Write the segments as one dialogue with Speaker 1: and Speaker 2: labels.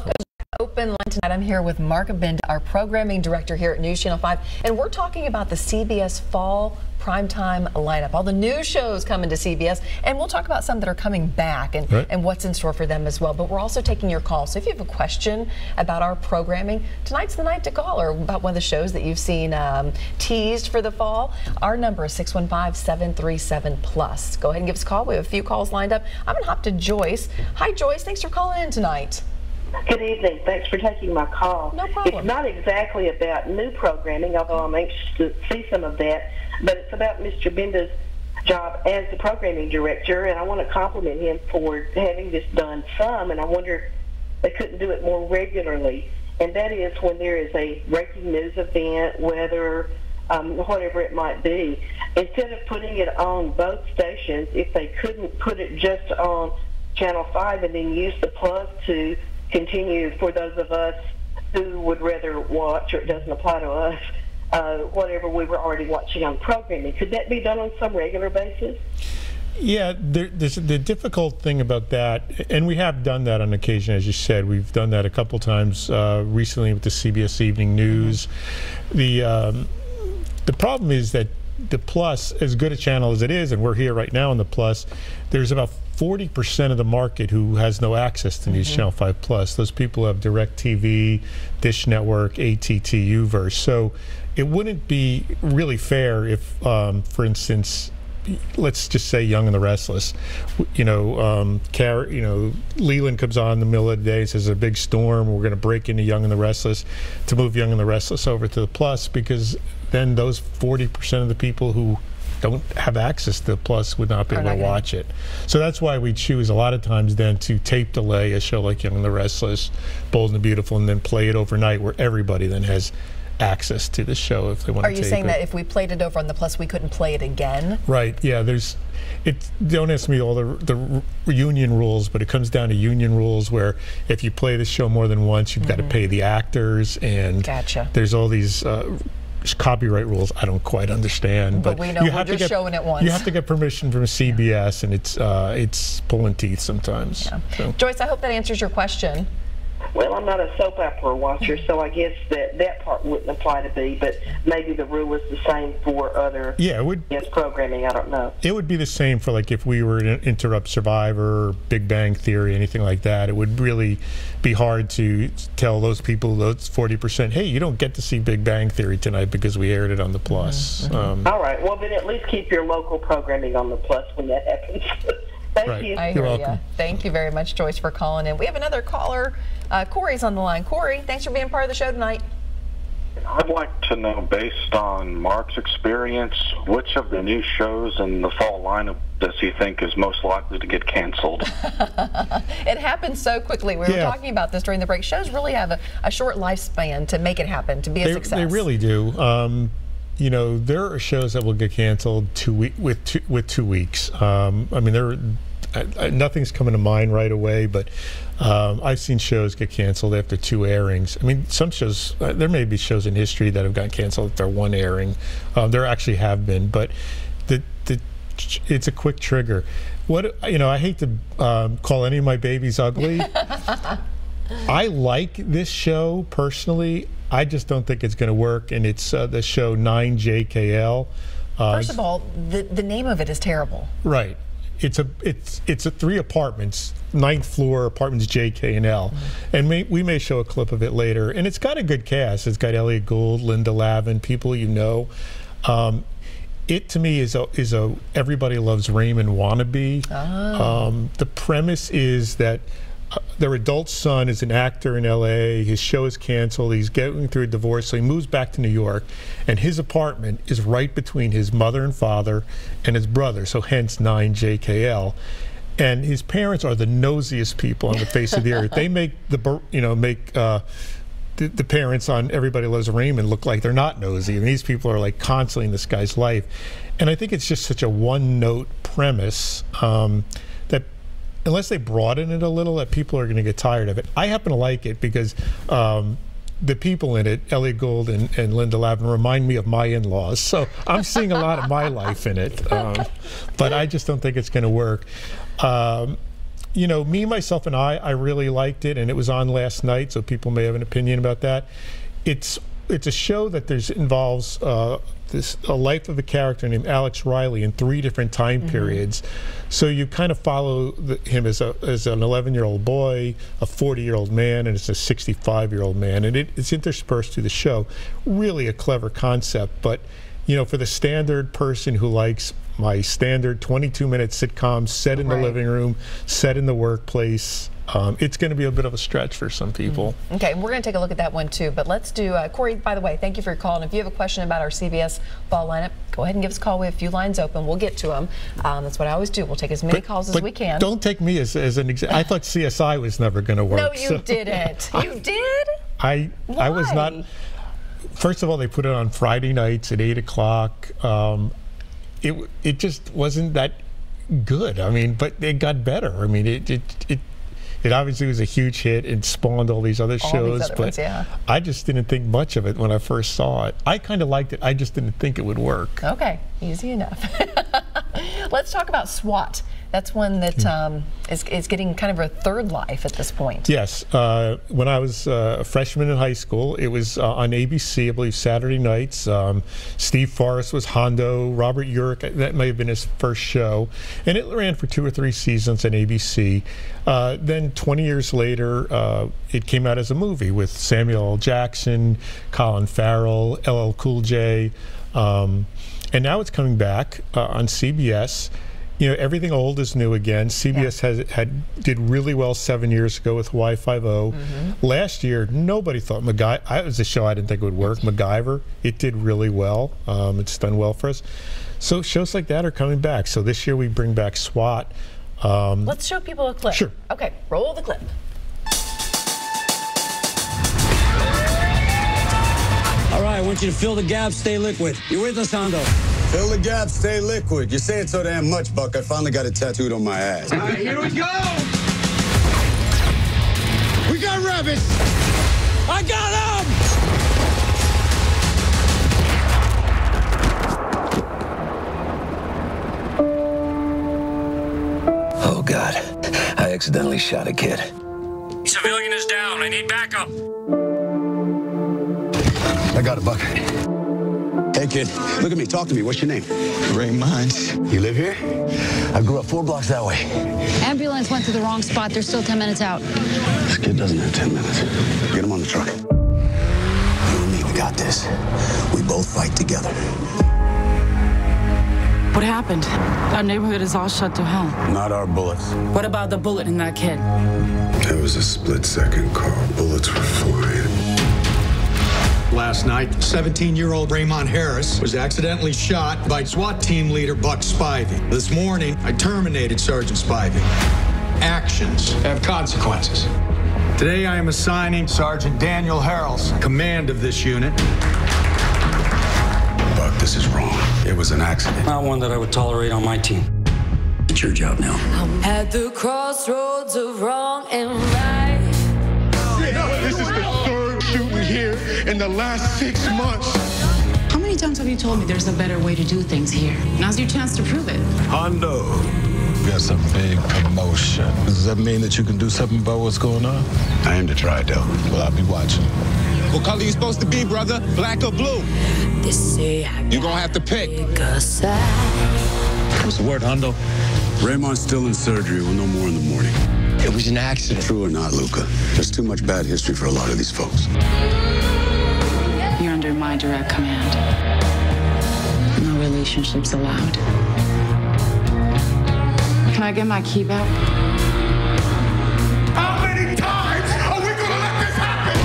Speaker 1: Welcome to OpenLine tonight. I'm here with Mark Binda, our Programming Director here at News Channel 5, and we're talking about the CBS Fall Primetime lineup. All the new shows coming to CBS, and we'll talk about some that are coming back and what's in store for them as well. But we're also taking your calls. So if you have a question about our programming, tonight's the night to call, or about one of the shows that you've seen teased for the fall. Our number is 615-737-PLUS. Go ahead and give us a call. We have a few calls lined up. I'm going to hop to Joyce. Hi, Joyce. Thanks for calling in tonight.
Speaker 2: Good evening. Thanks for taking my call.
Speaker 1: No problem.
Speaker 2: It's not exactly about new programming, although I'm anxious to see some of that, but it's about Mr. Binda's job as the Programming Director, and I want to compliment him for having this done some, and I wonder if they couldn't do it more regularly. And that is when there is a breaking news event, weather, whatever it might be. Instead of putting it on both stations, if they couldn't put it just on Channel 5 and then use the plus to continue for those of us who would rather watch, or it doesn't apply to us, whatever we were already watching on programming. Could that be done on some regular basis?
Speaker 3: Yeah, there's the difficult thing about that, and we have done that on occasion, as you said. We've done that a couple times recently with the CBS Evening News. The problem is that the Plus, as good a channel as it is, and we're here right now on the Plus, there's about 40% of the market who has no access to News Channel 5 Plus. Those people have DirecTV, Dish Network, AT&T, UVerse. So it wouldn't be really fair if, for instance, let's just say Young and the Restless, Leland comes on in the middle of the day and says there's a big storm, we're going to break into Young and the Restless, to move Young and the Restless over to the Plus, because then those 40% of the people who don't have access to the Plus would not be able to watch it. So that's why we choose a lot of times then to tape delay a show like Young and the Restless, Bold and the Beautiful, and then play it overnight, where everybody then has access to the show if they want to tape it.
Speaker 1: Are you saying that if we played it over on the Plus, we couldn't play it again?
Speaker 3: Right, yeah, don't ask me all the union rules, but it comes down to union rules where if you play the show more than once, you've got to pay the actors, and there's all these copyright rules I don't quite understand.
Speaker 1: But we know we're just showing it once.
Speaker 3: You have to get permission from CBS, and it's pulling teeth sometimes.
Speaker 1: Yeah.
Speaker 3: So.
Speaker 1: Joyce, I hope that answers your question.
Speaker 2: Well, I'm not a soap opera watcher, so I guess that part wouldn't apply to me, but maybe the rule is the same for other programming, I don't know. It
Speaker 3: would be the same for, like, if we were to interrupt Survivor, Big Bang Theory, anything like that. It would really be hard to tell those people, those 40%, hey, you don't get to see Big Bang Theory tonight because we aired it on the Plus.
Speaker 2: All right, well, then at least keep your local programming on the Plus when that happens. Thank you.
Speaker 1: I hear you. Thank you very much, Joyce, for calling in. We have another caller. Corey's on the line. Corey, thanks for being part of the show tonight.
Speaker 4: I'd like to know, based on Mark's experience, which of the new shows in the fall lineup does he think is most likely to get canceled?
Speaker 1: It happens so quickly. We were talking about this during the break. Shows really have a short lifespan to make it happen, to be a success.
Speaker 3: They really do. There are shows that will get canceled with 2 weeks. I mean, nothing's coming to mind right away, but I've seen shows get canceled after 2 airings. I mean, some shows, there may be shows in history that have gotten canceled after 1 airing. There actually have been, but it's a quick trigger. I hate to call any of my babies ugly. I like this show personally. I just don't think it's going to work, and it's the show 9JKL.
Speaker 1: First of all, the name of it is terrible.
Speaker 3: Right. It's a 3 apartments, 9th floor apartments J, K, and L, and we may show a clip of it later. And it's got a good cast. It's got Elliot Gould, Linda Lavin, people you know. It to me is a Everybody Loves Raymond wannabe. The premise is that their adult son is an actor in LA. His show is canceled. He's going through a divorce, so he moves back to New York, and his apartment is right between his mother and father and his brother, so hence 9JKL. And his parents are the nosiest people on the face of the earth. They make the parents on Everybody Loves Raymond look like they're not nosy, and these people are like constantly in this guy's life. And I think it's just such a one-note premise that unless they broaden it a little, that people are going to get tired of it. I happen to like it because the people in it, Elliot Gould and Linda Lavin, remind me of my in-laws. So I'm seeing a lot of my life in it. But I just don't think it's going to work. you know, me, myself, and I really liked it, and it was on last night, so people may have an opinion about that. It's a show that involves a life of a character named Alex Riley in 3 different time periods. So you kind of follow him as an 11-year-old boy, a 40-year-old man, and it's a 65-year-old man, and it's interspersed through the show. Really a clever concept, but you know, for the standard person who likes my standard 22-minute sitcom set in the living room, set in the workplace, it's going to be a bit of a stretch for some people.
Speaker 1: Okay, we're going to take a look at that one too, but let's do, Corey, by the way, thank you for your call, and if you have a question about our CBS fall lineup, go ahead and give us a call. We have a few lines open. We'll get to them. That's what I always do. We'll take as many calls as we can.
Speaker 3: Don't take me as an example. I thought CSI was never going to work.
Speaker 1: No, you didn't. You did?
Speaker 3: I was not. First of all, they put it on Friday nights at 8 o'clock. It just wasn't that good. I mean, but it got better. I mean, it obviously was a huge hit. It spawned all these other shows, but I just didn't think much of it when I first saw it. I kind of liked it. I just didn't think it would work.
Speaker 1: Okay, easy enough. Let's talk about S.W.A.T. That's one that is getting kind of a third life at this point.
Speaker 3: Yes. When I was a freshman in high school, it was on ABC, I believe, Saturday nights. Steve Forrest was Hondo. Robert Urich, that may have been his first show. And it ran for 2 or 3 seasons on ABC. Then 20 years later, it came out as a movie with Samuel L. Jackson, Colin Farrell, LL Cool J. And now it's coming back on CBS. You know, everything old is new again. CBS did really well 7 years ago with Y50. Last year, nobody thought MacGyver. It was a show I didn't think it would work. MacGyver, it did really well. It's done well for us. So shows like that are coming back. So this year we bring back S.W.A.T.
Speaker 1: Let's show people a clip.
Speaker 3: Sure.
Speaker 1: Okay, roll the clip.
Speaker 5: All right, I want you to fill the gap, stay liquid. You with us, Hondo?
Speaker 6: Fill the gap, stay liquid. You say it so damn much, Buck. I finally got it tattooed on my ass.
Speaker 5: All right, here we go.
Speaker 6: We got rabbits.
Speaker 5: I got him!
Speaker 7: Oh, God. I accidentally shot a kid.
Speaker 5: Civilian is down. I need backup.
Speaker 6: I got it, Buck. Hey, kid, look at me. Talk to me. What's your name? Raymond. You live here? I grew up 4 blocks that way.
Speaker 8: Ambulance went to the wrong spot. They're still 10 minutes out.
Speaker 6: This kid doesn't have 10 minutes. Get him on the truck. You and me, we got this. We both fight together.
Speaker 9: What happened? Our neighborhood is all shut to hell.
Speaker 6: Not our bullets.
Speaker 9: What about the bullet in that kid?
Speaker 6: It was a split-second call. Bullets were flying.
Speaker 10: Last night, 17-year-old Raymond Harris was accidentally shot by SWAT team leader Buck Spivey. This morning, I terminated Sergeant Spivey. Actions have consequences. Today, I am assigning Sergeant Daniel Harrells command of this unit.
Speaker 6: Buck, this is wrong. It was an accident.
Speaker 5: Not one that I would tolerate on my team.
Speaker 6: It's your job now.
Speaker 8: I'm at the crossroads of wrong and right.
Speaker 11: This is the 3rd shooting here in the last 6 months.
Speaker 9: How many times have you told me there's a better way to do things here? Now's your chance to prove it.
Speaker 6: Hondo. We got some big promotion. Does that mean that you can do something about what's going on? I aim to try, Del. Well, I'll be watching.
Speaker 11: What color you supposed to be, brother? Black or blue? You're gonna have to pick.
Speaker 5: What's the word, Hondo?
Speaker 6: Raymond's still in surgery. We'll know more in the morning.
Speaker 7: It was an accident.
Speaker 6: True or not, Luca? There's too much bad history for a lot of these folks.
Speaker 9: You're under my direct command. No relationships allowed. Can I get my key back?
Speaker 11: How many times are we gonna let this happen?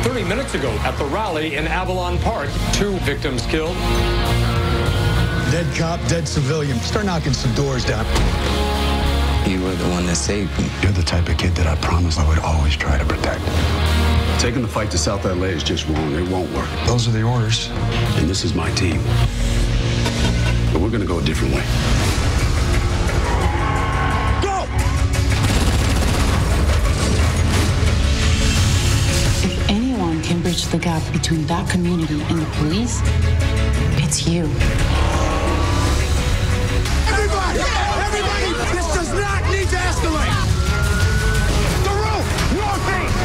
Speaker 12: 30 minutes ago at the rally in Avalon Park, 2 victims killed.
Speaker 10: Dead cop, dead civilian. Start knocking some doors down.
Speaker 7: You were the one that saved me.
Speaker 6: You're the type of kid that I promised I would always try to protect. Taking the fight to South LA is just wrong. It won't work. Those are the orders. And this is my team. But we're gonna go a different way.
Speaker 11: Go!
Speaker 9: If anyone can bridge the gap between that community and the police, it's you.
Speaker 11: Everybody! Everybody! This does not act needs to escalate. The roof, northeast.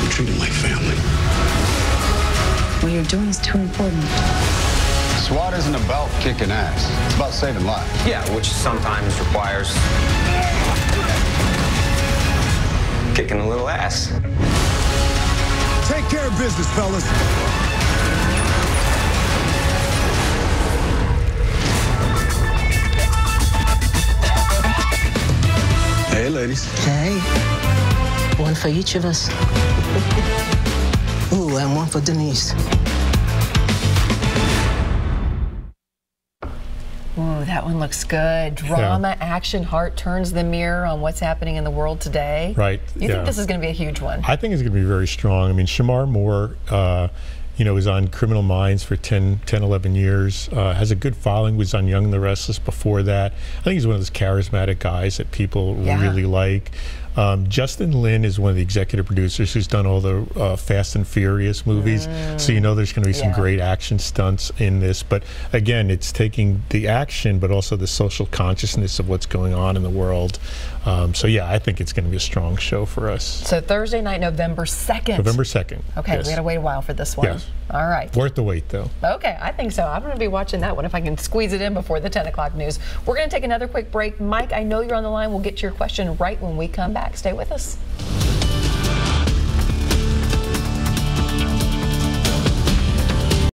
Speaker 6: We treat them like family.
Speaker 9: What you're doing is too important.
Speaker 6: SWAT isn't about kicking ass. It's about saving lives.
Speaker 13: Yeah, which sometimes requires kicking a little ass.
Speaker 11: Take care of business, fellas.
Speaker 6: Hey, ladies.
Speaker 7: Hey. One for each of us. Ooh, and one for Denise.
Speaker 1: Ooh, that one looks good. Drama, action, heart turns the mirror on what's happening in the world today.
Speaker 3: Right.
Speaker 1: You think this is going to be a huge one?
Speaker 3: I think it's going to be very strong. I mean, Shamar Moore, you know, was on Criminal Minds for 10, 11 years, has a good following, was on Young and the Restless before that. I think he's one of those charismatic guys that people really like. Justin Lin is one of the executive producers who's done all the Fast and Furious movies, so you know there's going to be some great action stunts in this. But again, it's taking the action, but also the social consciousness of what's going on in the world. So yeah, I think it's going to be a strong show for us.
Speaker 1: So Thursday night, November 2nd.
Speaker 3: November 2nd.
Speaker 1: Okay, we got to wait a while for this one.
Speaker 3: Yes.
Speaker 1: All right.
Speaker 3: Worth the wait, though.
Speaker 1: Okay, I think so. I'm going to be watching that one if I can squeeze it in before the 10 o'clock news. We're going to take another quick break. Mike, I know you're on the line. We'll get to your question right when we come back. Stay with us.